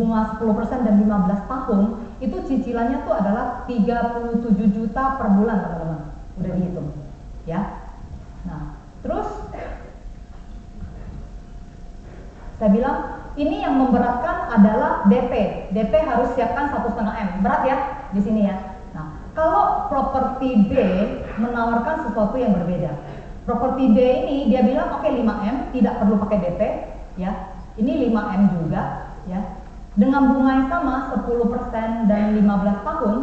bunga 10% dan 15 tahun, itu cicilannya tuh adalah 37 juta per bulan, teman-teman. Udah dihitung, ya. Nah, terus saya bilang ini yang memberatkan adalah DP. DP harus siapkan 1,5 M. Berat ya di sini ya. Nah, kalau properti B menawarkan sesuatu yang berbeda. Properti B ini dia bilang oke, 5M, tidak perlu pakai DP, ya. Ini 5M juga, ya. Dengan bunga yang sama 10% dan 15 tahun,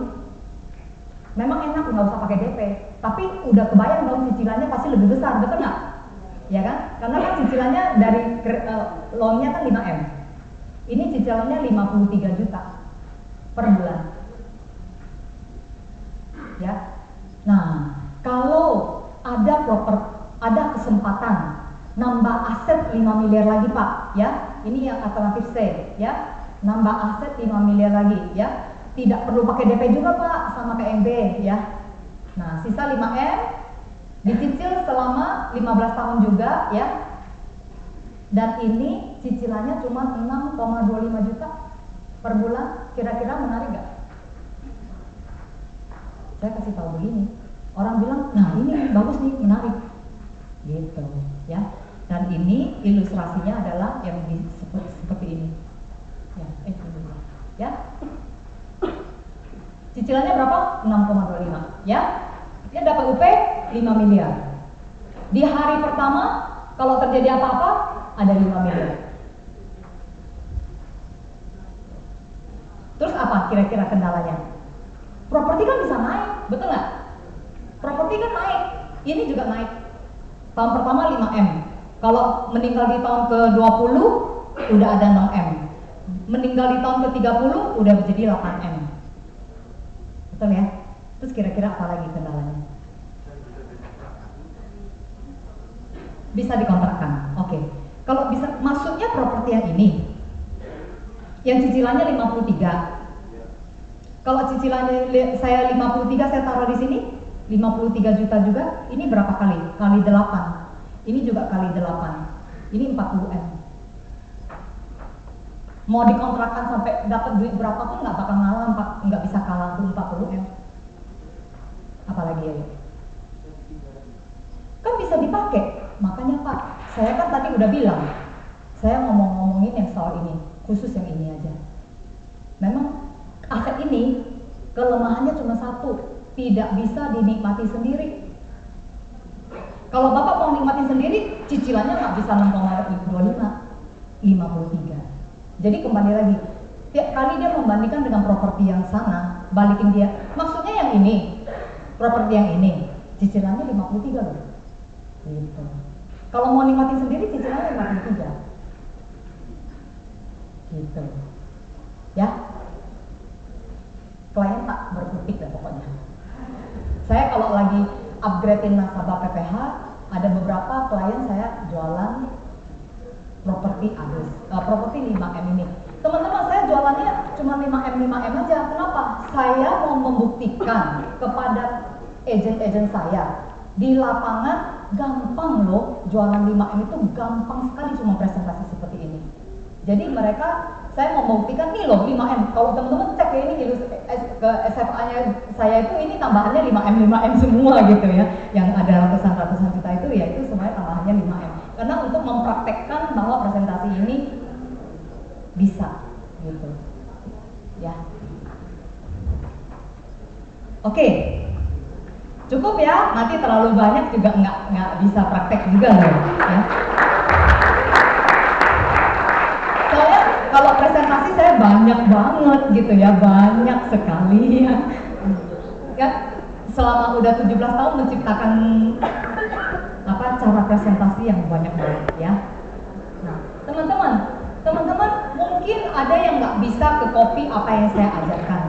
memang enak nggak usah pakai DP. Tapi udah kebayang dong cicilannya pasti lebih besar, betul nggak? Ya kan? Karena kan cicilannya dari loan-nya kan 5M. Ini cicilannya 53 juta per bulan. Ya. Nah, kalau ada kesempatan nambah aset 5 miliar lagi, Pak, ya. Ini yang alternatif C, ya. Nambah aset 5 miliar lagi, ya. Tidak perlu pakai DP juga, Pak, sama kayak MB, ya. Nah, sisa 5M dicicil selama 15 tahun juga, ya. Dan ini cicilannya cuma 6,25 juta per bulan. Kira-kira menarik gak? Saya kasih tahu begini, orang bilang, nah ini bagus nih, menarik, gitu, ya. Dan ini ilustrasinya adalah yang seperti ini, ya. Cicilannya berapa? 6,25, ya. Dia dapat UP 5 miliar. Di hari pertama kalau terjadi apa-apa ada 5 miliar. Terus apa kira-kira kendalanya? Properti kan bisa naik, betul nggak? Properti kan naik, ini juga naik. Tahun pertama 5M. Kalau meninggal di tahun ke-20 udah ada 6M. Meninggal di tahun ke-30 udah menjadi 8M. Betul ya? Terus kira-kira apa lagi kendalanya? Bisa dikontrakkan. Oke. Kalau bisa, maksudnya properti yang ini yang cicilannya 53. Kalau cicilannya saya 53, saya taruh di sini 53 juta juga. Ini berapa kali? Kali 8. Ini juga kali 8. Ini 40M. Mau dikontrakkan sampai dapat duit berapa pun nggak bakal ngalah, nggak bisa kalah tuh 40M. Apalagi ya? Kan bisa dipakai. Makanya Pak, saya kan tadi udah bilang, saya ngomongin yang soal ini, khusus yang ini aja. Memang aset ini kelemahannya cuma satu, tidak bisa dinikmati sendiri. Kalau Bapak mau nikmatin sendiri, cicilannya nggak bisa 6,25, 53. Jadi kembali lagi, tiap kali dia membandingkan dengan properti yang sana, balikin dia. Maksudnya yang ini, properti yang ini, cicilannya 53 loh. Gitu. Kalau mau nikmatin sendiri, cicilannya 53. Gitu. Ya. Klien tak berkutik lah pokoknya. Saya kalau lagi upgradein nasabah PPH, ada beberapa klien saya jualan properti habis, properti 5M ini. Teman-teman, saya jualannya cuma 5M aja. Kenapa? Saya mau membuktikan kepada agent-agent saya di lapangan gampang loh, jualan 5M itu gampang sekali, cuma presentasi seperti ini. Jadi mereka, saya mau membuktikan nih loh 5M. Kalau teman-teman cek ya, ini ke SFA-nya saya itu ini tambahannya 5M semua gitu ya. Yang ada ratusan juta itu ya itu semuanya tambahannya 5M. Karena untuk mempraktekkan bahwa presentasi ini bisa gitu. Ya. Oke. Cukup ya, nanti terlalu banyak juga nggak bisa praktek juga loh ya. Soalnya kalau presentasi saya banyak banget gitu ya, banyak sekali ya. Ya, selama udah 17 tahun menciptakan cara presentasi yang banyak banget ya. Nah, teman-teman mungkin ada yang nggak bisa ke copy apa yang saya ajarkan.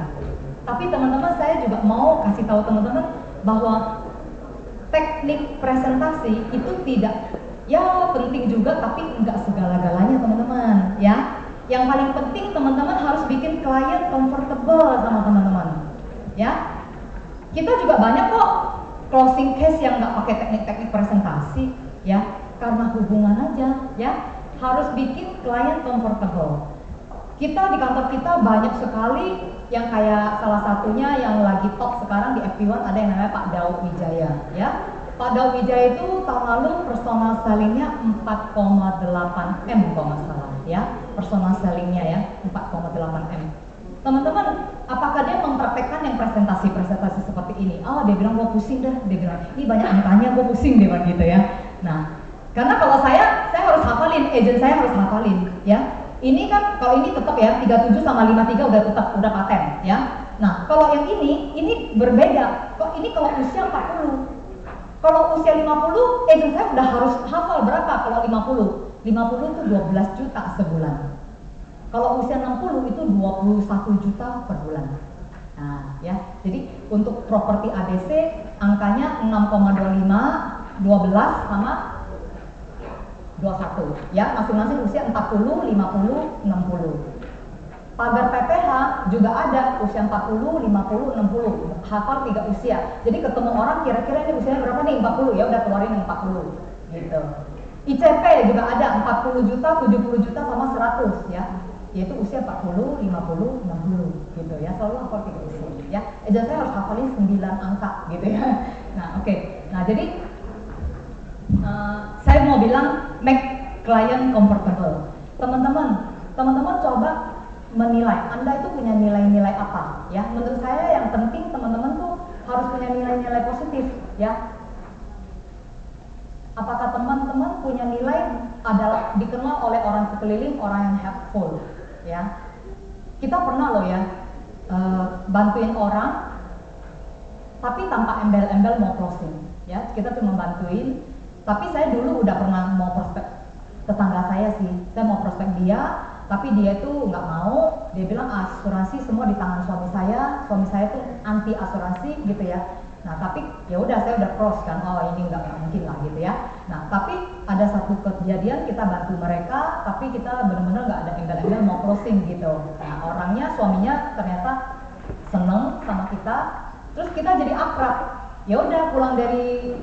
Tapi teman-teman, saya juga mau kasih tahu teman-teman bahwa teknik presentasi itu tidak, ya penting juga tapi nggak segala-galanya teman-teman ya. Yang paling penting teman-teman harus bikin klien comfortable sama teman-teman ya. Kita juga banyak kok closing case yang nggak pakai teknik-teknik presentasi ya, karena hubungan aja ya, harus bikin klien comfortable. Kita di kantor kita banyak sekali yang kayak salah satunya yang lagi top sekarang di FP1 ada yang namanya Pak Daud Wijaya ya. Pak Daud Wijaya itu tahun lalu personal sellingnya 4,8 M kalau nggak salah ya, personal sellingnya ya 4,8 M. Teman-teman, apakah dia mempraktekkan yang presentasi seperti ini? Oh, dia bilang gue pusing dah, dia bilang ini banyak angkanya, gue pusing dia bilang gitu ya. Nah, karena kalau saya harus hafalin, agent saya harus hafalin ya. Ini kan kalau ini tetap ya 37 sama 53 udah tetap udah paten ya. Nah, kalau yang ini berbeda. Kok ini kalau usia 40. Kalau usia 50, agent saya udah harus hafal berapa kalau 50? 50 itu 12 juta sebulan. Kalau usia 60 itu 21 juta per bulan. Nah, ya. Jadi untuk properti ABC angkanya 6,25, 12 sama 21 ya, masing-masing usia 40, 50, 60. Pagar PPH juga ada usia 40, 50, 60. Hafal 3 usia. Jadi ketemu orang kira-kira ini usianya berapa nih? 40. Ya udah keluarin yang 40 gitu. ICP juga ada 40 juta, 70 juta sama 100 ya. Yaitu usia 40, 50, 60 gitu ya. Selalu hafal 3 usia ya. Jadi saya harus hafalin 9 angka gitu ya. Nah, oke. Nah, jadi saya mau bilang make client comfortable. Teman-teman coba menilai, Anda itu punya nilai-nilai apa ya. Menurut saya yang penting teman-teman tuh harus punya nilai-nilai positif ya. Apakah teman-teman punya nilai adalah dikenal oleh orang sekeliling orang yang helpful ya. Kita pernah loh ya bantuin orang tapi tanpa embel-embel mau closing ya. Kita cuma bantuin. Tapi saya dulu udah pernah mau prospek tetangga saya sih, saya mau prospek dia, tapi dia itu nggak mau, dia bilang asuransi semua di tangan suami saya tuh anti asuransi gitu ya. Nah tapi ya udah saya udah cross kan, oh ini nggak mungkin lah gitu ya. Nah tapi ada satu kejadian kita bantu mereka, tapi kita benar-benar nggak ada embel-embel mau closing gitu. Nah orangnya suaminya ternyata seneng sama kita, terus kita jadi akrab. Ya udah pulang dari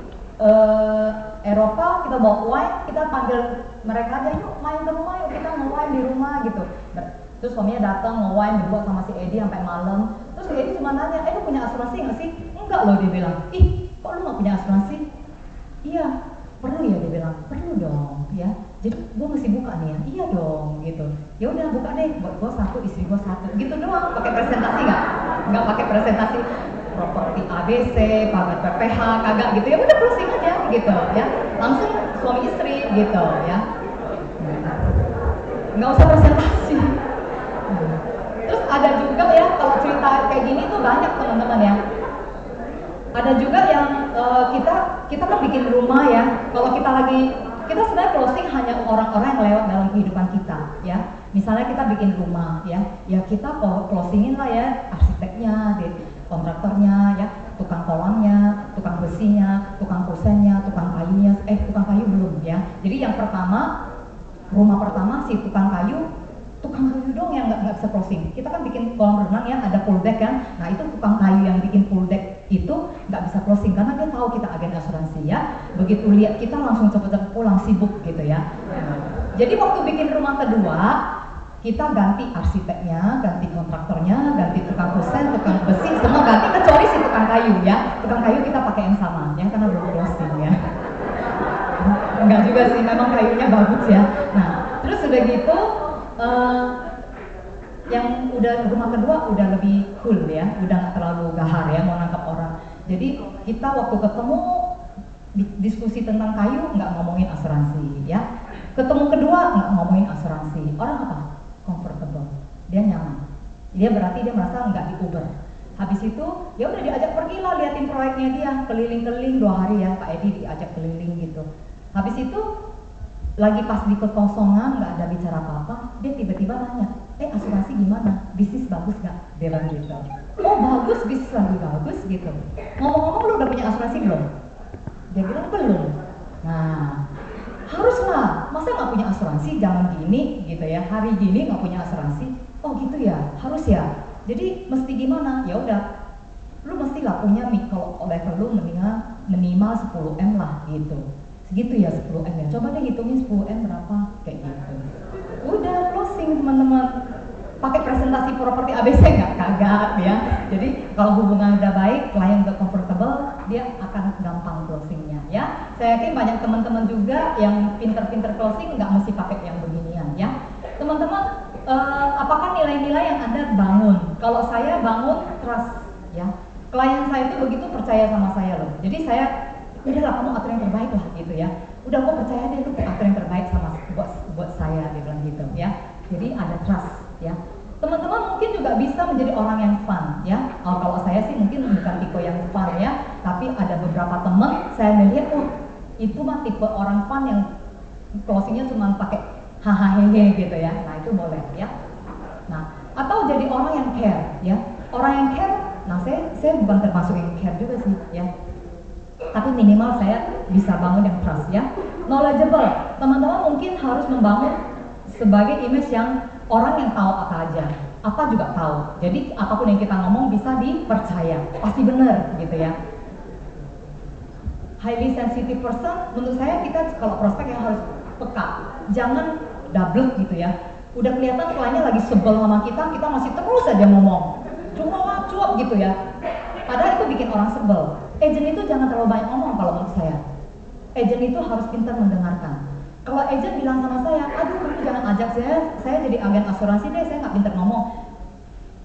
Eropa, kita bawa wine, kita panggil mereka aja, yuk main ke rumah, yuk kita nge-wine di rumah gitu. Terus suaminya datang nge-wine berdua sama si Edi sampai malam. Terus si Edi cuma nanya, lu punya asuransi nggak sih? Enggak loh, dia bilang. Ih, kok lu nggak punya asuransi? Iya, perlu ya, dia bilang. Perlu dong, ya. Jadi gue mesti buka nih ya. Iya dong, gitu. Ya udah buka deh, buat gue satu, istri gue satu, gitu doang. Pakai presentasi nggak? Nggak pakai presentasi. Properti ABC, pagar PPH, kagak gitu ya, udah closing aja gitu ya, langsung suami istri gitu ya, nggak usah presentasi. Terus ada juga ya kalau cerita kayak gini tuh banyak teman-teman ya. Ada juga yang kita kan bikin rumah ya, kalau kita sebenarnya closing hanya orang-orang yang lewat dalam kehidupan kita ya. Misalnya kita bikin rumah ya kita closingin lah ya arsiteknya, kontraktornya ya, tukang kolamnya, tukang besinya, tukang kusennya, tukang kayunya, tukang kayu belum ya. Jadi yang pertama, rumah pertama si tukang kayu dong yang nggak bisa closing. Kita kan bikin kolam renang ya, ada pool deck kan. Nah itu tukang kayu yang bikin pool deck itu nggak bisa closing karena dia tahu kita agen asuransi ya. Begitu lihat kita langsung cepet-cepet pulang, sibuk gitu ya. Jadi waktu bikin rumah kedua, kita ganti arsiteknya, ganti kontraktornya, ganti tukang kusen, tukang besi, semua ganti kecuali si tukang kayu ya. Tukang kayu kita pakai yang sama, yang karena belum closing ya. Enggak juga sih, memang kayunya bagus ya. Nah, terus udah gitu, yang udah rumah kedua udah lebih cool ya, udah nggak terlalu gahar ya mau nangkap orang. Jadi kita waktu ketemu diskusi tentang kayu nggak ngomongin asuransi ya. Ketemu kedua nggak ngomongin asuransi. Orang apa? Comfortable, dia nyaman, dia berarti dia merasa nggak diuber. Habis itu ya udah diajak pergi lah liatin proyeknya dia, keliling-keliling 2 hari ya Pak Edi diajak keliling gitu. Habis itu lagi pas di kekosongan nggak ada bicara apa-apa, dia tiba-tiba nanya, asuransi gimana? Bisnis bagus nggak? Dia bilang gitu. Oh bagus, bisnis lagi bagus gitu. Ngomong-ngomong lu udah punya asuransi belum? Dia bilang belum. Nah haruslah, masa nggak punya asuransi zaman gini gitu ya, hari gini nggak punya asuransi. Oh gitu ya, harus ya. Jadi mesti gimana? Ya udah, lu mestilah punya kalau level lu minimal 10 M lah gitu. Segitu ya 10 M ya. Coba deh hitungin 10 M berapa kayak gitu. Udah closing teman-teman. pakai presentasi properti ABC nggak? Kagak ya. Jadi kalau hubungan udah baik, klien udah comfortable, dia akan gampang closingnya ya. Saya yakin banyak teman-teman juga yang pinter-pinter closing nggak mesti pakai yang beginian ya. Teman-teman, apakah nilai-nilai yang Anda bangun? Kalau saya bangun trust ya. Klien saya itu begitu percaya sama saya loh. Jadi saya, udahlah kamu atur yang terbaik lah gitu ya. Udah aku percaya deh lu atur yang terbaik sama buat saya, dia bilang gitu ya. Jadi ada trust ya. Teman-teman mungkin juga bisa menjadi orang yang fun ya. Kalau saya sih mungkin bukan tipe yang fun ya, tapi ada beberapa teman saya melihat itu mah tipe orang fun yang closingnya cuma pakai hahaha gitu ya. Nah itu boleh ya. Nah atau jadi orang yang care ya. Orang yang care, nah saya bukan termasuk yang care juga sih ya. Tapi minimal saya bisa bangun yang trust ya. Knowledgeable, teman-teman mungkin harus membangun sebagai image yang orang yang tahu apa aja, apa juga tahu. Jadi apapun yang kita ngomong bisa dipercaya, pasti benar gitu ya. Highly sensitive person, menurut saya kita kalau prospek yang harus peka, jangan double gitu ya. Udah kelihatan kliennya lagi sebel sama kita masih terus aja ngomong, cuap gitu ya. Padahal itu bikin orang sebel. Agent itu jangan terlalu banyak ngomong kalau menurut saya. Agent itu harus pintar mendengarkan. Kalau agent bilang sama saya, aduh kamu jangan ajak saya jadi agen asuransi deh, saya nggak pintar ngomong.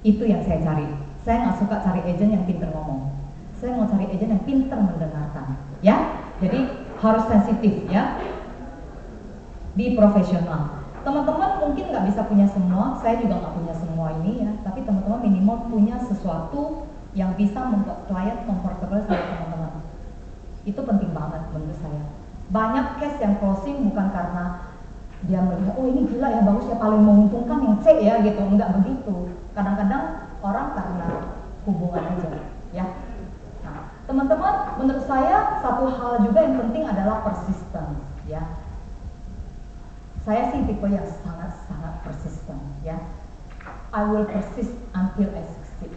Itu yang saya cari. Saya nggak suka cari agent yang pintar ngomong. Saya mau cari agent yang pintar mendengarkan. Ya, jadi harus sensitif ya. Be profesional. Teman-teman mungkin nggak bisa punya semua, saya juga nggak punya semua ini ya. Tapi teman-teman minimal punya sesuatu yang bisa membuat klien comfortable sama teman-teman. Itu penting banget menurut saya. Banyak case yang closing bukan karena dia melihat, oh ini gila ya, bagus ya, paling menguntungkan yang C ya gitu. Enggak begitu. Kadang-kadang orang karena hubungan aja ya. Nah, teman-teman menurut saya satu hal juga yang penting adalah persisten ya. Saya sih tipe yang sangat-sangat persisten ya. I will persist until I succeed.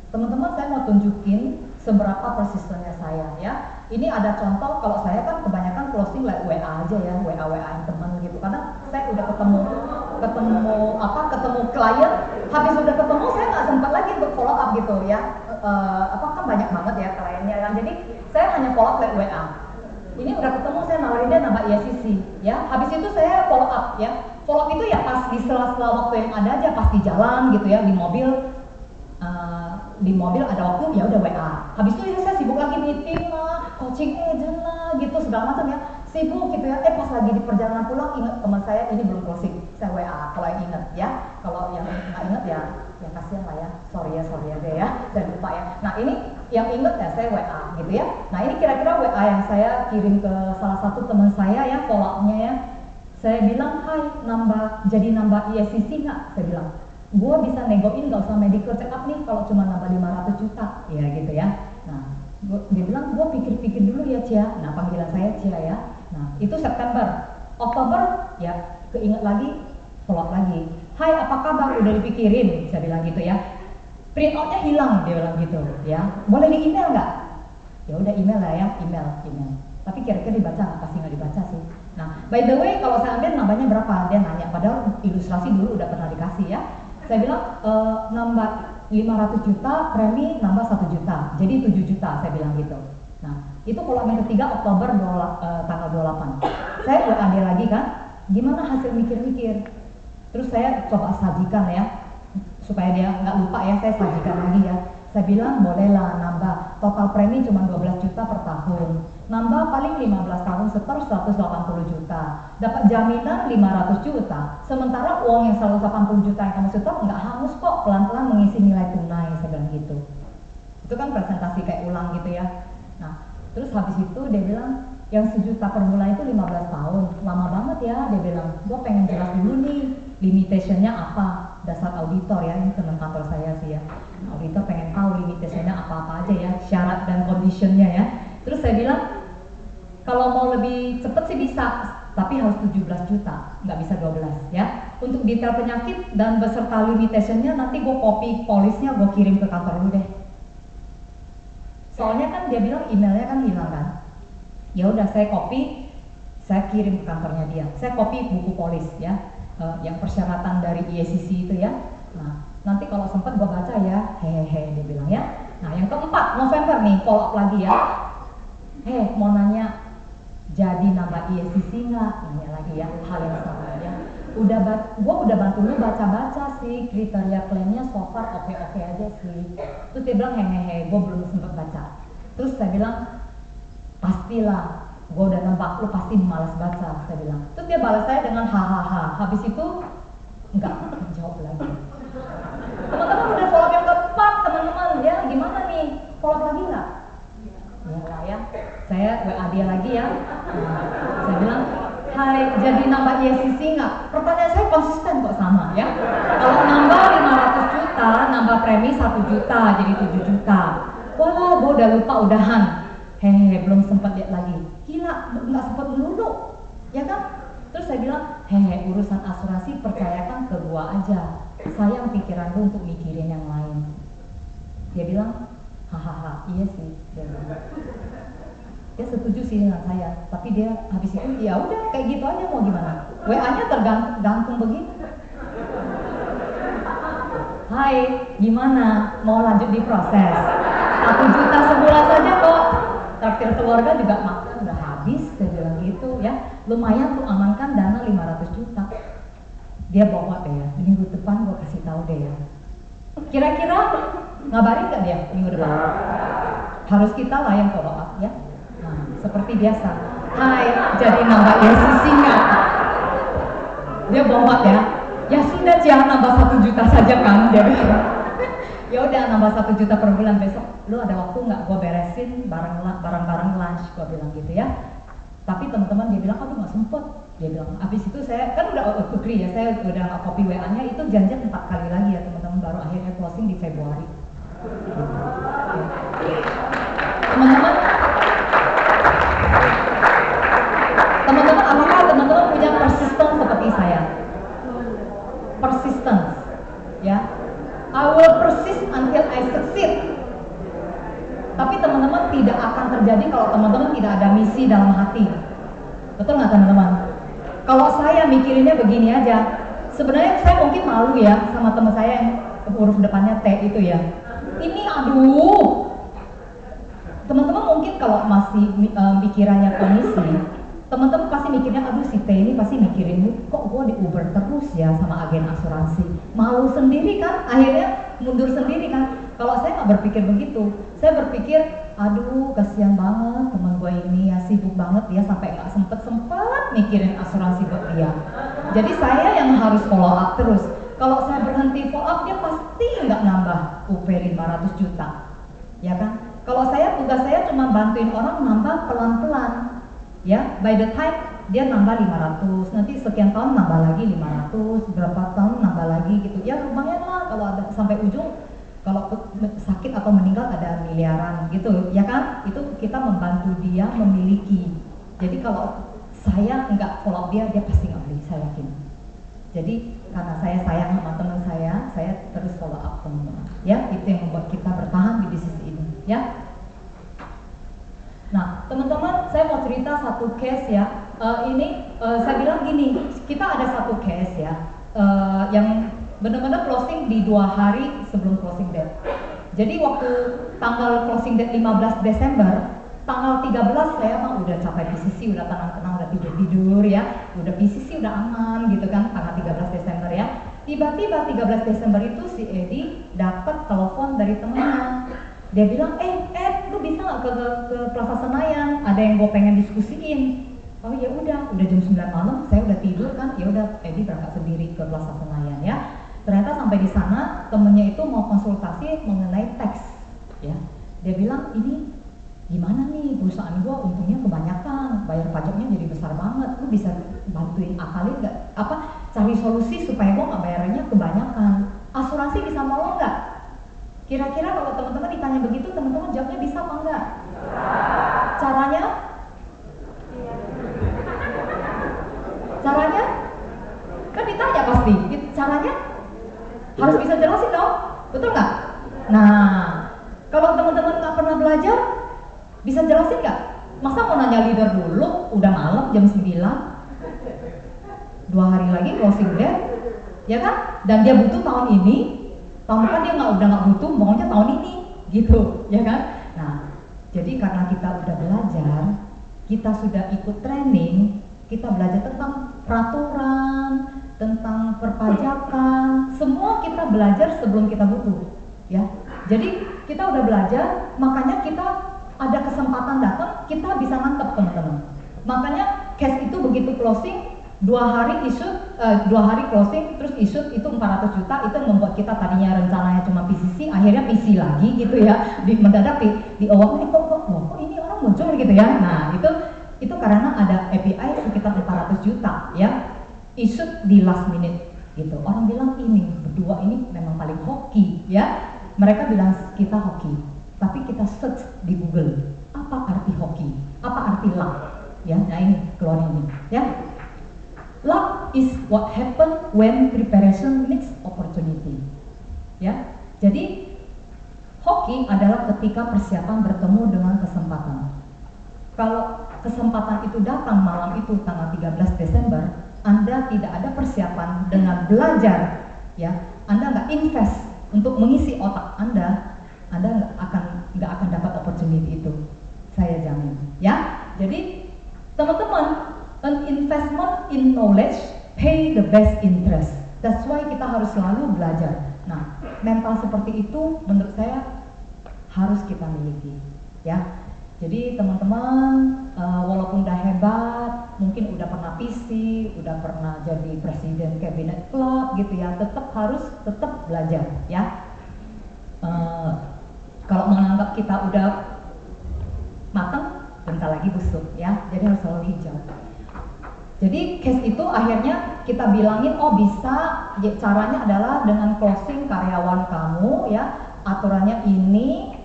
Teman-teman saya mau tunjukin seberapa persistennya saya ya. Ini ada contoh, kalau saya kan kebanyakan closing like WA aja ya, WA-WA teman gitu. Karena saya udah ketemu klien, habis udah ketemu saya nggak sempat lagi untuk follow up gitu ya. Kan banyak banget ya kliennya kan. Jadi saya hanya follow up like WA. Ini udah ketemu, saya nawarin dia nambah ISCC ya. Habis itu saya follow up ya. Follow up itu ya pas di sela-sela waktu yang ada aja, pas di jalan gitu ya, di mobil. Di mobil ada waktu ya udah WA. Habis itu ya saya sibuk lagi meeting lah, coaching agent lah gitu segala macam ya, sibuk gitu ya. Pas lagi di perjalanan pulang ingat teman saya ini belum closing, saya WA kalau yang ingat ya. Kalau yang nggak ingat ya kasihan lah ya, sorry aja ya, jangan lupa ya. Nah ini yang ingat ya saya WA gitu ya. Nah ini kira-kira WA yang saya kirim ke salah satu teman saya ya, follow up-nya ya. Saya bilang, hai nambah ISCC nggak? Saya bilang, gue bisa negoin gak usah medical check up nih kalau cuma nambah 500 juta ya gitu ya. Nah dia bilang gue pikir-pikir dulu ya Cia. Nah panggilan saya Cia ya. Nah itu September. Oktober ya keinget lagi, follow up lagi, hai apa kabar, udah dipikirin, saya bilang gitu ya. Print outnya hilang, dia bilang gitu ya. Boleh di email nggak? Ya udah email lah ya, email. Tapi kira-kira dibaca nggak? Pasti nggak dibaca sih. Nah by the way kalau saya ambil nambahnya berapa, dia nanya, padahal ilustrasi dulu udah pernah dikasih ya. Saya bilang nambah 500 juta, premi nambah 1 juta, jadi 7 juta, saya bilang gitu. Nah, itu kalau yang ketiga Oktober tanggal 28. Saya WA dia lagi kan, gimana hasil mikir-mikir? Terus saya coba sajikan ya, supaya dia nggak lupa ya, saya sajikan lagi ya. Saya bilang bolehlah nambah, total premi cuma 12 juta per tahun. Nambah paling 15 tahun setor 180 juta. Dapat jaminan 500 juta. Sementara uang yang 180 juta yang kamu setor nggak hangus kok, pelan-pelan mengisi nilai tunai, saya bilang gitu. Itu kan presentasi kayak ulang gitu ya. Nah, terus habis itu dia bilang, yang 1 juta per bulan itu 15 tahun. Lama banget ya, dia bilang. Gue pengen jelas dulu nih, limitationnya apa. Dasar auditor ya, ini teman kantor saya sih ya. Auditor pengen tahu limitationnya apa-apa aja ya, syarat dan conditionnya ya. Terus saya bilang, kalau mau lebih cepet sih bisa, tapi harus 17 juta, nggak bisa 12 ya. Untuk detail penyakit dan beserta limitationnya nanti gue copy polisnya, gue kirim ke kantor lu deh. Soalnya kan dia bilang emailnya kan hilang kan. Ya udah saya copy, saya kirim ke kantornya dia. Saya copy buku polis ya. yang persyaratan dari IECC itu ya. Nah, nanti kalau sempat gue baca ya, hehehe dia bilang ya. Nah, yang keempat November nih, follow up lagi ya. Mau nanya, jadi nambah IECC nggak? Nanya lagi ya, hal yang sama ya. Gue udah bantu lu baca-baca sih, kriteria klaimnya so far oke-oke aja sih. Terus dia bilang hehehe, gue belum sempat baca. Terus saya bilang, pastilah, gue udah nebak, lu pasti malas baca, saya bilang. Terus dia balas saya dengan hahaha. Habis itu enggak jawab lagi. Teman-teman udah follow up yang keempat, teman-teman ya, gimana nih? Follow up lagi nggak? Ya lah ya. Saya WA dia lagi ya. Nah, saya bilang, hai, jadi nambah IECC nggak? Pertanyaan saya konsisten kok sama ya. Kalau nambah 500 juta, nambah premi 1 juta, jadi 7 juta. Wah, gue udah lupa udahan. Hehehe, belum sempat lihat lagi. Gila, nggak sempat melulu, ya kan? Terus saya bilang, hehe, urusan asuransi percayakan ke gua aja. Sayang pikiran lu untuk mikirin yang lain. Dia bilang, hahaha, iya sih. Dia setuju sih dengan saya, tapi dia habis itu ya udah kayak gitu aja, mau gimana? WA-nya tergantung begini. Hai, gimana? Mau lanjut di proses? 1 juta sebulan saja kok. Traktir keluarga juga makan udah habis, saya bilang gitu ya. Lumayan tuh amankan dana 500 juta. Dia bawa deh ya, minggu depan gua kasih tahu deh ya. Kira-kira ngabarin gak dia minggu depan? Harus kita lah yang follow up ya. Nah, seperti biasa. Hai, jadi nambah IECC nggak? Dia bawa ya. Ya sudah Cia, nambah 1 juta saja kan, dia bilang. Ya udah nambah 1 juta per bulan, besok lu ada waktu nggak gue beresin barang-barang lunch, gue bilang gitu ya. Tapi teman-teman dia bilang, aduh nggak sempet. Dia bilang, abis itu saya kan udah agree ya, saya udah copy WA-nya, itu janjian 4 kali lagi ya teman-teman, baru akhirnya closing di Februari. Teman-teman, apakah teman-teman punya persistence seperti saya? Persistence, ya. I will persist until I succeed. Tapi teman-teman, tidak akan terjadi kalau teman-teman tidak ada misi dalam hati. Betul nggak teman-teman? Kalau saya mikirinnya begini aja, sebenarnya saya mungkin malu ya sama teman saya yang huruf depannya T itu ya. Ini aduh, teman-teman mungkin kalau masih pikirannya komisi, teman-teman pasti mikirnya, aduh si T ini pasti mikirin, kok gue di Uber terus ya sama agen asuransi. Malu sendiri kan, akhirnya mundur sendiri kan. Kalau saya nggak berpikir begitu, saya berpikir, aduh kasihan banget teman gue ini ya, sibuk banget dia sampai nggak sempet mikirin asuransi buat dia. Jadi saya yang harus follow up terus. Kalau saya berhenti follow up, dia pasti nggak nambah UP 500 juta, ya kan? Kalau saya, tugas saya cuma bantuin orang nambah pelan-pelan. Ya, by the time dia nambah 500, nanti sekian tahun nambah lagi 500, berapa tahun nambah lagi gitu. Ya lumayan lah kalau ada sampai ujung, kalau sakit atau meninggal ada miliaran gitu, ya kan? Itu kita membantu dia memiliki. Jadi kalau saya nggak follow up dia pasti nggak beli, saya yakin. Jadi karena saya sayang sama teman saya terus follow up teman-teman. Ya, itu yang membuat kita bertahan di bisnis ini, ya. Nah, teman-teman, saya mau cerita satu case ya. Saya bilang gini, kita ada satu case ya, yang benar-benar closing di 2 hari sebelum closing date. Jadi waktu tanggal closing date 15 Desember, tanggal 13 saya mah udah capai PCC, udah tenang-tenang, udah tidur-tidur ya, udah PCC udah aman gitu kan, tanggal 13 Desember ya. Tiba-tiba 13 Desember itu si Edi dapat telepon dari temennya. Dia bilang, lu bisa nggak ke Plaza Senayan? Ada yang gue pengen diskusiin. Oh ya udah jam 9 malam, saya udah tidur kan, ya udah Edi berangkat sendiri ke Plaza Senayan ya. Ternyata sampai di sana temennya itu mau konsultasi mengenai teks, ya. Dia bilang, ini gimana nih perusahaan gue untungnya kebanyakan, bayar pajaknya jadi besar banget. Lu bisa bantuin akalin nggak? Cari solusi supaya gue nggak bayarnya kebanyakan. Asuransi bisa nolong nggak? Kira-kira kalau teman-teman ditanya begitu, teman-teman jawabnya bisa apa enggak? Caranya? Caranya? Kan ditanya pasti, caranya? Harus bisa jelasin dong, betul nggak? Nah, kalau teman-teman nggak pernah belajar, bisa jelasin nggak? Masa mau nanya leader dulu, udah malam jam 9? 2 hari lagi closing date, ya kan? Dan dia butuh tahun ini, tahun depan dia udah nggak butuh, maunya tahun ini, gitu, ya kan? Nah, jadi karena kita udah belajar, kita sudah ikut training, kita belajar tentang peraturan, tentang perpajakan, semua kita belajar sebelum kita butuh, ya. Jadi kita udah belajar, makanya kita ada kesempatan datang, kita bisa nangkep teman-teman. Makanya case itu begitu closing, 2 hari closing, terus issued itu 400 juta, itu membuat kita tadinya rencananya cuma PCC, akhirnya PC lagi gitu ya, mendadak di awal kok ini orang muncul gitu ya. Nah itu karena ada API sekitar 400 juta ya, issued di last minute gitu. Orang bilang ini berdua ini memang paling hoki ya, mereka bilang kita hoki, tapi kita search di Google apa arti hoki, apa arti luck ya. Nah ini keluar ini ya. Luck is what happen when preparation meets opportunity. Ya, jadi hoki adalah ketika persiapan bertemu dengan kesempatan. Kalau kesempatan itu datang malam itu tanggal 13 Desember, Anda tidak ada persiapan dengan belajar, ya, Anda nggak invest untuk mengisi otak Anda nggak akan dapat opportunity itu. Saya jamin, ya. Jadi teman-teman, an investment in knowledge pay the best interest. That's why kita harus selalu belajar. Nah, mental seperti itu menurut saya harus kita miliki, ya. Jadi teman-teman, walaupun udah hebat, mungkin udah pernah PC, udah pernah jadi presiden cabinet club gitu ya, tetap belajar, ya. Kalau menganggap kita udah matang, bentar lagi busuk, ya. Jadi harus selalu hijau. Jadi case itu akhirnya kita bilangin, oh bisa, caranya adalah dengan closing karyawan kamu ya, aturannya ini,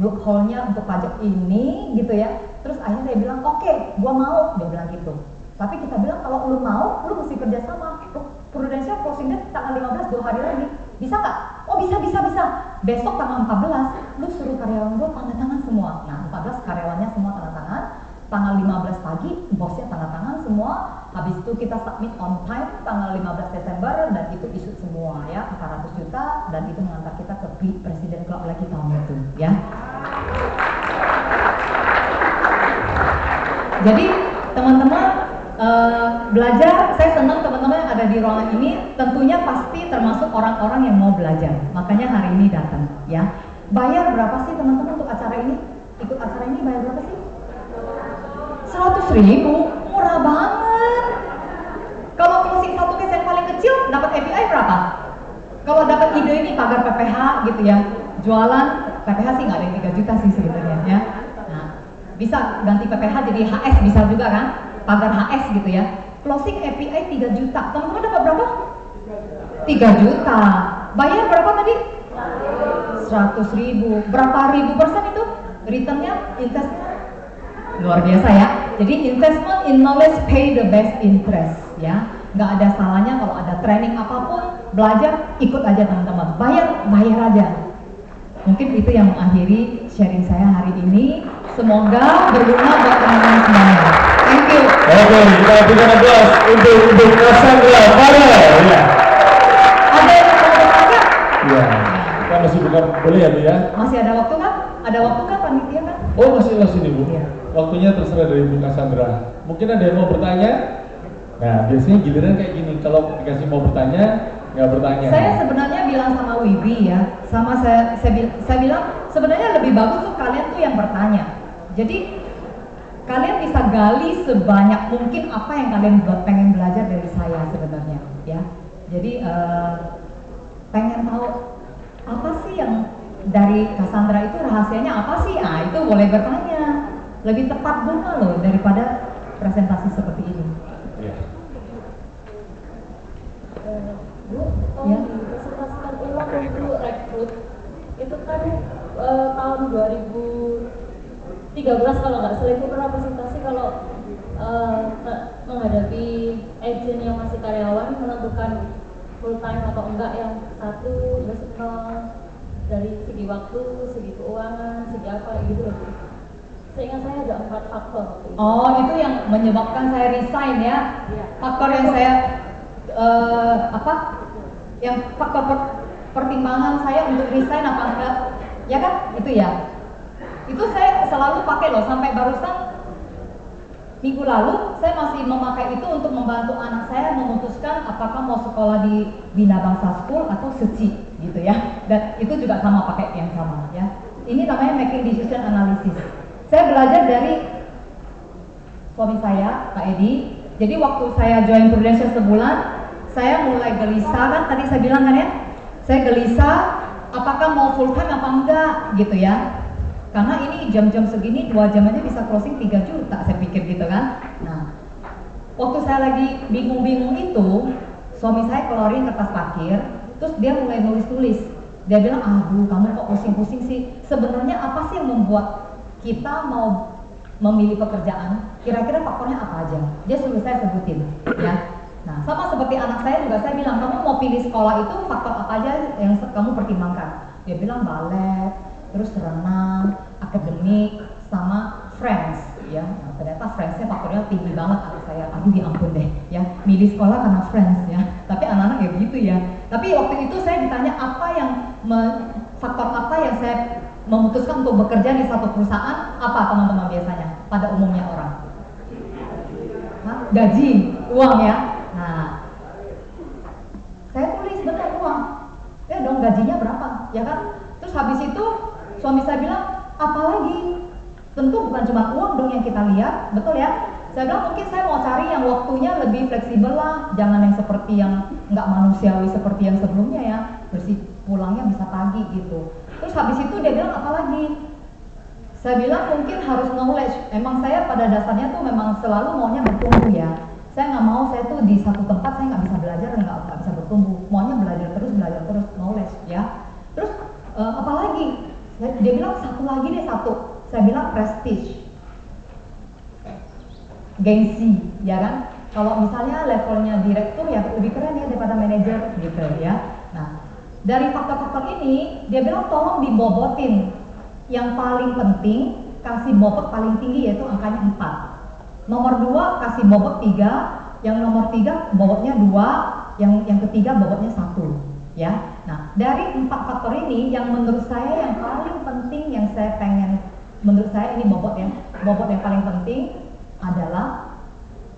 loophole-nya untuk pajak ini gitu ya. Terus akhirnya dia bilang, oke, gua mau, dia bilang gitu. Tapi kita bilang kalau lu mau, lu mesti kerja sama. Prudential closing date tanggal 15, 2 hari lagi. Bisa nggak? Oh bisa. Besok tanggal 14, lu suruh karyawan gua tanda tangan semua. Nah 14 karyawannya semua tanda tangan. Tanggal 15 pagi, bosnya tanda tangan semua. Habis itu kita submit on time tanggal 15 Desember dan itu isu semua ya, 400 juta, dan itu mengantar kita ke Presiden Club lagi tahun itu ya. Jadi teman-teman belajar, saya senang teman-teman yang ada di ruangan ini tentunya pasti termasuk orang-orang yang mau belajar. Makanya hari ini datang ya. Bayar berapa sih teman-teman untuk acara ini? Ikut acara ini bayar berapa sih? 100.000, murah banget. Kalau closing satu case yang paling kecil dapat API berapa? Kalau dapat ide ini pagar PPH gitu ya, jualan PPH sih nggak ada yang 3 juta sih sebenarnya ya. Nah, bisa ganti PPH jadi HS bisa juga kan, pagar HS gitu ya. Closing API 3 juta, teman-teman dapat berapa? 3 juta. Bayar berapa tadi? 100.000. Berapa ribu persen itu returnnya, investnya? Luar biasa ya. Jadi investment in knowledge pay the best interest ya. Nggak ada salahnya kalau ada training apapun, belajar ikut aja teman-teman. Bayar aja. Mungkin itu yang mengakhiri sharing saya hari ini. Semoga berguna buat teman-teman semuanya. Thank you. Oke, kita berikan aplaus untuk Cassandra Farel ya. Ada yang mau bertanya? Iya. Kita masih bukan boleh ya Bu ya? Masih ada waktu kan? Ada waktu kan panitia kan? Oh masih ini Bu. Iya. Waktunya terserah dari Bu Cassandra. Mungkin ada yang mau bertanya? Nah biasanya giliran kayak gini. Kalau dikasih mau bertanya, nggak bertanya. Saya sebenarnya bilang sama Wibi ya, sama saya bilang sebenarnya lebih bagus tuh kalian tuh yang bertanya. Jadi kalian bisa gali sebanyak mungkin apa yang kalian pengen belajar dari saya sebenarnya ya. Jadi pengen tahu apa sih yang dari Cassandra itu rahasianya apa sih? Ah itu boleh bertanya. Lebih tepat guna loh daripada presentasi seperti ini. Ya. Bu, Ya. presentasikan ulang Bu rekrut itu kan tahun 2013 kalau nggak salah itu pernah presentasi kalau menghadapi agent yang masih karyawan menentukan full time atau enggak, yang satu versus nol dari segi waktu, segi keuangan, segi apa gitu loh. Seingat saya ada 4 faktor waktu itu. Oh itu yang menyebabkan saya resign ya. Iya. Faktor yang saya apa yang faktor pertimbangan saya untuk resign apa enggak, ya kan? Itu ya. Itu saya selalu pakai loh, sampai barusan minggu lalu saya masih memakai itu untuk membantu anak saya memutuskan apakah mau sekolah di Bina Bangsa School atau Suci gitu ya. Dan itu juga sama, pakai yang sama ya. Ini namanya making decision analysis. Saya belajar dari suami saya, Pak Edi. Jadi waktu saya join Prudential sebulan, saya mulai gelisah kan, tadi saya bilang kan ya, saya gelisah apakah mau full time apa enggak gitu ya. Karena ini jam-jam segini 2 jam aja bisa closing 3 juta, saya pikir gitu kan. Nah, waktu saya lagi bingung-bingung itu, suami saya keluarin kertas parkir, terus dia mulai nulis-nulis. Dia bilang, aduh kamu kok pusing-pusing sih. Sebenarnya apa sih yang membuat kita mau memilih pekerjaan? Kira-kira faktornya apa aja? Dia suruh saya sebutin ya. Nah, sama seperti anak saya juga, saya bilang, kamu mau pilih sekolah itu faktor apa aja yang kamu pertimbangkan? Dia bilang balet, terus renang, akademik, sama friends ya. Nah, ternyata friendsnya faktornya tinggi banget anak saya. Aduh ya ampun deh ya, milih sekolah karena friends ya. Tapi anak-anak ya begitu ya. Tapi waktu itu saya ditanya apa yang faktor apa yang saya memutuskan untuk bekerja di satu perusahaan, apa teman-teman biasanya pada umumnya orang? Hah? Gaji, uang ya. Nah, saya tulis benar uang. Ya dong, gajinya berapa ya kan? Terus habis itu suami saya bilang, apalagi? Tentu bukan cuma uang dong yang kita lihat, betul ya? Saya bilang mungkin saya mau cari yang waktunya lebih fleksibel lah, jangan yang seperti yang nggak manusiawi seperti yang sebelumnya ya, pulangnya bisa pagi gitu. Terus habis itu dia bilang apalagi? Saya bilang mungkin harus knowledge. Emang saya pada dasarnya tuh memang selalu maunya bertumbuh ya. Saya nggak mau saya tuh di satu tempat saya nggak bisa belajar dan nggak bisa bertumbuh. Maunya belajar terus knowledge ya. Terus apalagi? Dia bilang satu lagi deh, satu. Saya bilang prestige, gengsi, ya kan? Kalau misalnya levelnya direktur ya lebih keren ya daripada manajer gitu ya. Nah, dari faktor-faktor ini dia bilang tolong dibobotin. Yang paling penting kasih bobot paling tinggi yaitu angkanya 4. Nomor 2 kasih bobot 3, yang nomor 3 bobotnya 2, yang ketiga bobotnya 1. Ya, nah dari 4 faktor ini yang menurut saya yang paling penting, yang saya pengen, menurut saya ini bobot yang paling penting adalah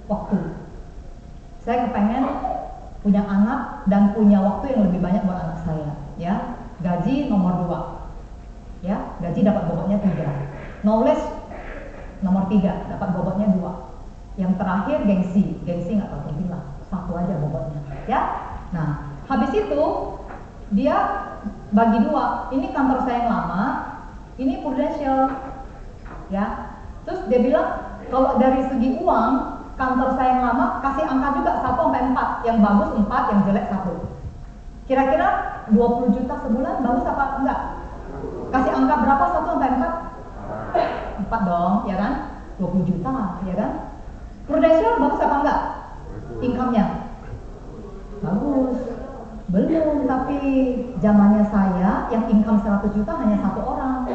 waktu. Saya kepengen punya anak dan punya waktu yang lebih banyak buat anak saya. Ya, gaji nomor 2, ya gaji dapat bobotnya 3, knowledge nomor 3 dapat bobotnya 2, yang terakhir gengsi nggak tahu penting lah, 1 aja bobotnya. Ya, nah habis itu dia bagi 2. Ini kantor saya yang lama, ini Prudential, ya. Terus dia bilang kalau dari segi uang kantor saya yang lama kasih angka juga 1 sampai 4, yang bagus 4, yang jelek 1. Kira-kira 20 juta sebulan bagus apa enggak? Kasih angka berapa 1 sampai 4? 4 dong, ya kan? 20 juta, ya kan? Prudential bagus apa enggak? Income-nya bagus. Belum, tapi zamannya saya yang income 100 juta hanya 1 orang.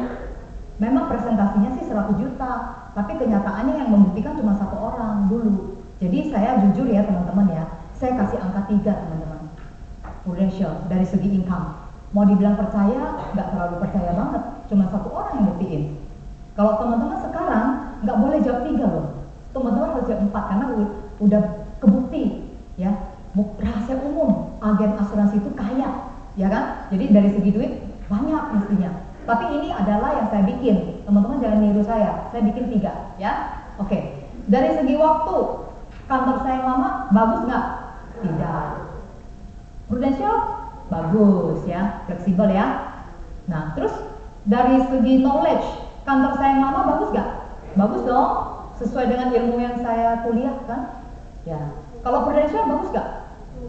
Memang presentasinya sih 100 juta, tapi kenyataannya yang membuktikan cuma 1 orang dulu. Jadi saya jujur ya teman-teman ya, saya kasih angka 3 teman-teman. Prudential dari segi income. Mau dibilang percaya, nggak terlalu percaya banget, cuma 1 orang yang buktiin. Kalau teman-teman sekarang nggak boleh jawab 3 loh, teman-teman harus jawab 4 karena udah kebukti ya. Rahasia umum, agen asuransi itu kaya, ya kan? Jadi dari segi duit banyak mestinya. Tapi ini adalah yang saya bikin, teman-teman jangan niru saya bikin 3, ya. Oke, dari segi waktu, kantor saya yang lama bagus nggak? Tidak. Prudential bagus ya, fleksibel ya. Nah, terus dari segi knowledge, kantor saya yang lama bagus nggak? Bagus dong, sesuai dengan ilmu yang saya kuliah kan? Ya. Kalau Prudential bagus nggak?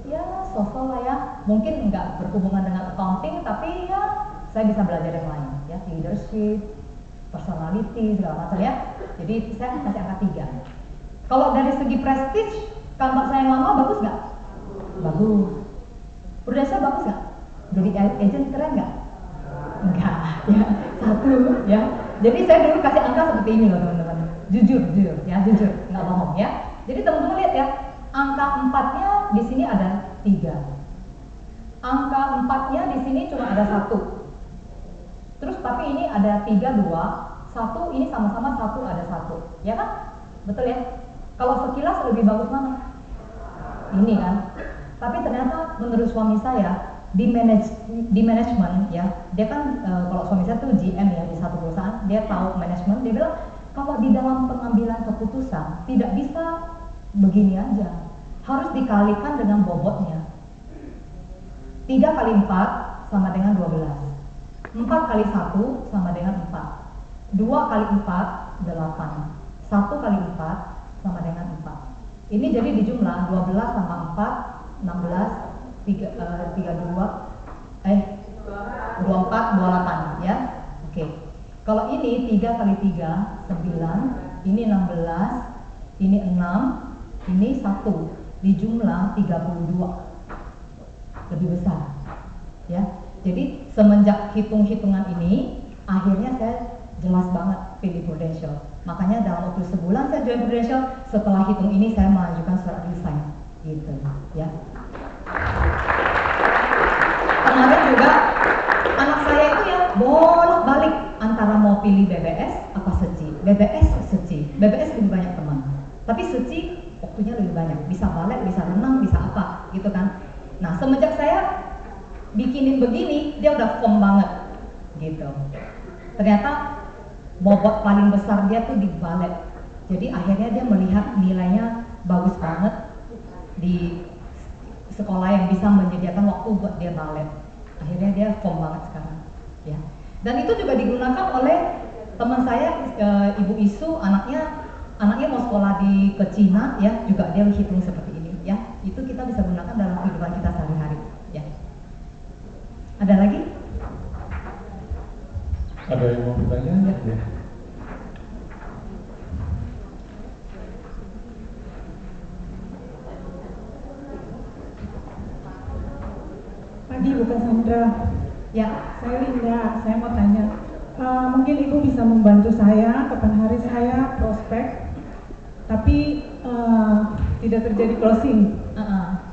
Ya, so-so lah ya. Mungkin nggak berhubungan dengan accounting, tapi ya saya bisa belajar yang lain ya, leadership, personality, segala macam ya. Jadi saya kasih angka 3. Kalau dari segi prestige, kantor saya yang lama bagus nggak? Bagus. Prudential bagus nggak? Jadi agent keren nggak? Enggak, ya 1 ya. Jadi saya dulu kasih angka seperti ini loh teman-teman. Jujur ya, jujur, nggak bohong ya. Jadi teman-teman lihat ya, angka 4-nya di sini ada 3. Angka 4-nya di sini cuma ada 1. Terus tapi ini ada 3, 2, 1, ini sama-sama 1, ada 1. Ya kan? Betul ya? Kalau sekilas lebih bagus mana? Ini kan? Tapi ternyata menurut suami saya di manajemen ya, dia kan kalau suami saya tuh GM ya di satu perusahaan, dia tahu manajemen, dia bilang kalau di dalam pengambilan keputusan tidak bisa begini aja, harus dikalikan dengan bobotnya. 3 kali 4 sama dengan 12, 4 kali 1 sama dengan 4, 2 kali 4 8, 1 kali 4 sama dengan 4. Ini jadi dijumlah 12 tambah 4 16, 24, 28 ya. Oke. Kalau ini 3 kali 3 9, ini 16, ini 6, ini 1, dijumlah 32. Lebih besar. Ya. Jadi semenjak hitung-hitungan ini, akhirnya saya jelas banget pilih Prudential. Makanya dalam waktu sebulan saya join Prudential, setelah hitung ini saya mengajukan surat resign gitu ya. Kemarin juga anak saya itu ya bolak-balik antara mau pilih BBS apa SECI, BBS SECI, BBS lebih banyak teman, tapi SECI waktunya lebih banyak, bisa balet, bisa renang, bisa apa gitu kan. Nah semenjak saya bikinin begini, dia udah firm banget gitu. Ternyata bobot paling besar dia tuh di balet, jadi akhirnya dia melihat nilainya bagus banget di sekolah yang bisa menyediakan waktu buat dia balet. Akhirnya dia firm banget sekarang ya. Dan itu juga digunakan oleh teman saya, Ibu Isu, anaknya mau sekolah ke Cina ya, juga dia hitung seperti ini ya. Itu kita bisa gunakan dalam kehidupan kita sehari-hari ya. Ada lagi? Ada yang mau bertanya? Ya. Pagi Bu Cassandra. Ya. Saya Linda, saya mau tanya, mungkin Ibu bisa membantu saya, kapan hari saya prospek, tapi tidak terjadi closing.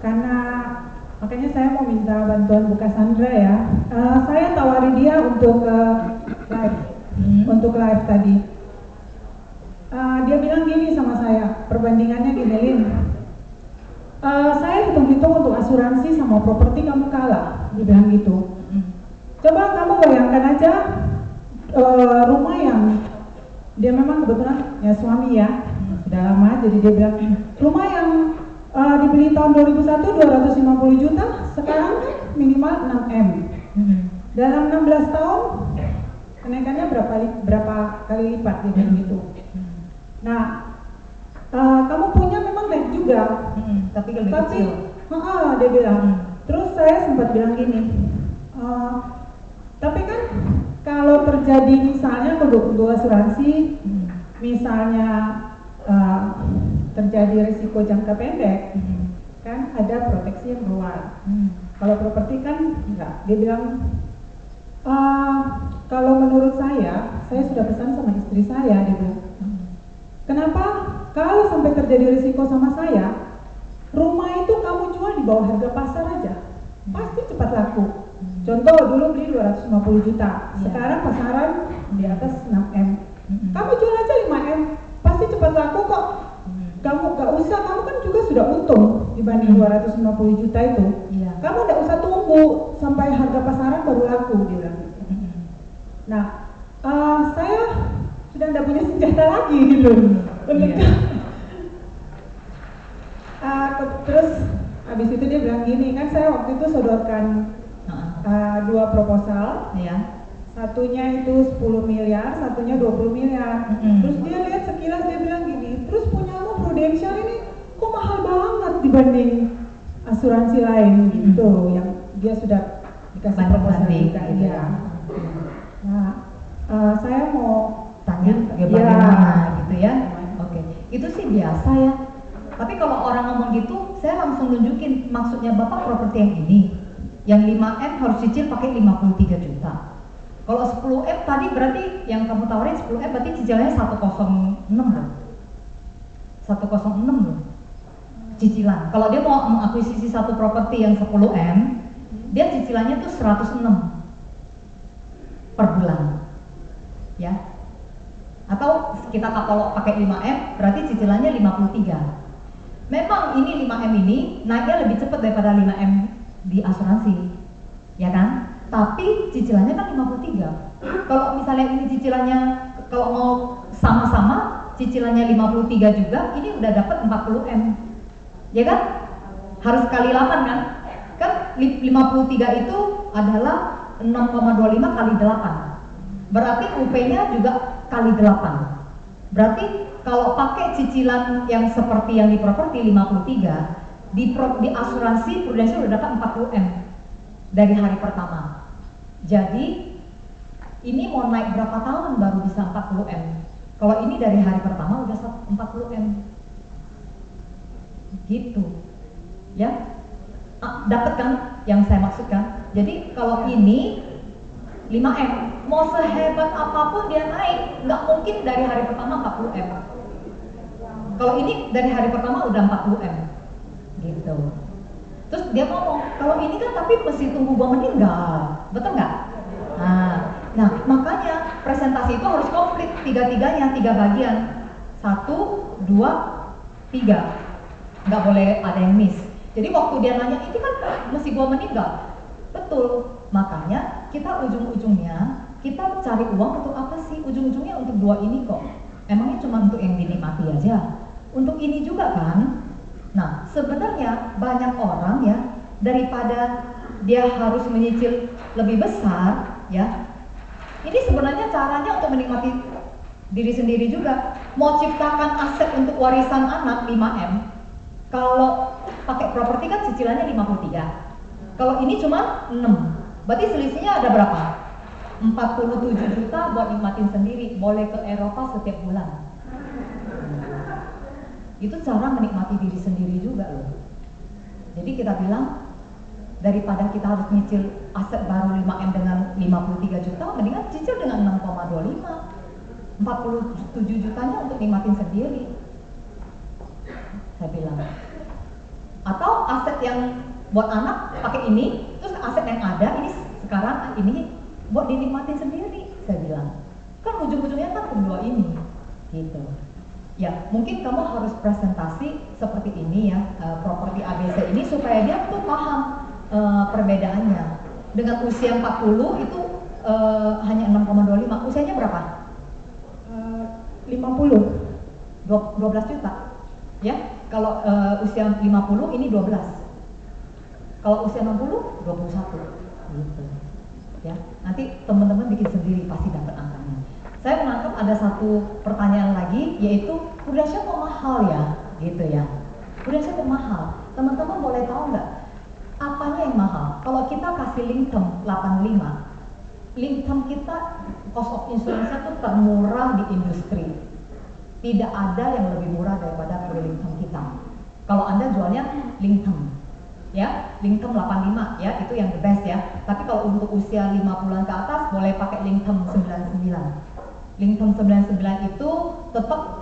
Karena makanya saya mau minta bantuan Bu Cassandra ya. Saya tawari dia untuk live, untuk live tadi. Dia bilang gini sama saya, perbandingannya gini, Lin. Saya hitung-hitung untuk asuransi sama properti kamu kalah, dia bilang gitu. Coba kamu bayangkan aja rumah yang dia memang kebetulan ya suami ya sudah lama, jadi dia bilang rumah yang dibeli tahun 2001 250 juta, sekarang kan minimal 6M. Dalam 16 tahun kenaikannya berapa kali lipat dia bilang gitu. Nah, kamu punya memang baik juga, tapi lebih kecil. Dia bilang. Terus saya sempat bilang gini, tapi kan kalau terjadi misalnya untuk asuransi, misalnya terjadi risiko jangka pendek, kan ada proteksi yang keluar. Kalau properti kan enggak. Dia bilang, kalau menurut saya sudah pesan sama istri saya, dia bilang, kenapa kalau sampai terjadi risiko sama saya, rumah itu kamu jual di bawah harga pasar aja, pasti cepat laku. Contoh dulu beli 250 juta, sekarang pasaran di atas 6M. Kamu jual aja 5M, pasti cepat laku kok. Kamu gak usah, kamu kan juga sudah untung dibanding 250 juta itu. Kamu gak usah tunggu sampai harga pasaran baru laku, dia bilang. Nah, saya sudah tidak punya senjata lagi gitu. Terus habis itu dia bilang gini, kan saya waktu itu sodorkan 2 proposal, satunya itu 10 miliar, satunya 20 miliar. Terus dia lihat sekilas, dia bilang gini, terus punyamu Prudential ini kok mahal banget dibanding asuransi lain gitu, yang dia sudah dikasih proposal juga. Iya. Nah, saya mau tanya bagaimana gitu ya. Oke, itu sih biasa ya. Tapi kalau orang ngomong gitu, saya langsung nunjukin maksudnya Bapak properti yang ini. Yang 5M harus cicil pakai 53 juta. Kalau 10M tadi berarti yang kamu tawarin 10M berarti cicilannya 106 loh. 106 loh. cicilan. Kalau dia mau mengakuisisi satu properti yang 10M, dia cicilannya tuh 106 per bulan, ya. Atau kita kalau pakai 5M, berarti cicilannya 53. Memang ini 5M ini naiknya lebih cepat daripada 5M di asuransi, ya kan? Tapi cicilannya kan 53. Kalau misalnya ini cicilannya, kalau mau sama-sama, cicilannya 53 juga, ini udah dapat 40M, ya kan? Harus kali 8 kan? Kan 53 itu adalah 6,25 kali 8. Berarti UP-nya juga kali 8. Berarti kalau pakai cicilan yang seperti yang di properti 53, di asuransi Prudential udah dapat 40M dari hari pertama. Jadi ini mau naik berapa tahun baru bisa 40M? Kalau ini dari hari pertama udah 40M. Gitu. Ya. Dapat kan yang saya maksudkan? Jadi kalau ini 5M, mau sehebat apapun dia naik, nggak mungkin dari hari pertama 40M. Kalau ini dari hari pertama udah 40M, gitu. Terus dia ngomong, kalau ini kan tapi mesti tunggu gua meninggal, betul nggak? Nah, makanya presentasi itu harus komplit, tiga-tiganya, 3 bagian, 1, 2, 3, nggak boleh ada yang miss. Jadi waktu dia nanya, ini kan mesti gua meninggal, betul. Makanya kita ujung-ujungnya kita cari uang untuk apa sih? Ujung-ujungnya untuk 2 ini kok. Emangnya cuma untuk yang dinikmati aja? Untuk ini juga kan? Nah, sebenarnya banyak orang ya, daripada dia harus menyicil lebih besar ya, ini sebenarnya caranya untuk menikmati diri sendiri juga. Mau ciptakan aset untuk warisan anak 5M, kalau pakai properti kan cicilannya 53. Kalau ini cuma 6. Berarti selisihnya ada berapa? 47 juta buat nikmatin sendiri, boleh ke Eropa setiap bulan. Itu cara menikmati diri sendiri juga loh. Jadi kita bilang, daripada kita harus nyicil aset baru 5M dengan 53 juta, mendingan cicil dengan 6,25. 47 jutanya untuk nikmatin sendiri, saya bilang. Atau aset yang buat anak pakai ini, terus aset yang ada ini sekarang ini buat dinikmatin sendiri, saya bilang. Kan ujung-ujungnya kan kedua ini, gitu. Ya, mungkin kamu harus presentasi seperti ini ya, properti ABC ini supaya dia tuh paham perbedaannya. Dengan usia 40 itu hanya 6,25. Usianya berapa? 50. 12 juta. Ya, kalau usia 50 ini 12. Kalau usia 60, 21 gitu. Ya, nanti teman-teman bikin sendiri pasti dapat angkanya. Saya menangkap ada satu pertanyaan lagi, yaitu Prudential kok mahal ya, gitu ya. Prudential kok mahal. Teman-teman boleh tahu nggak apanya yang mahal? Kalau kita kasih link term 85, link term kita cost of insurance-nya tuh termurah di industri. Tidak ada yang lebih murah daripada link term kita. Kalau Anda jualnya link term, ya, link term 85 ya, itu yang the best ya. Tapi kalau untuk usia 50-an ke atas boleh pakai link term 99. Link term 99 itu tetap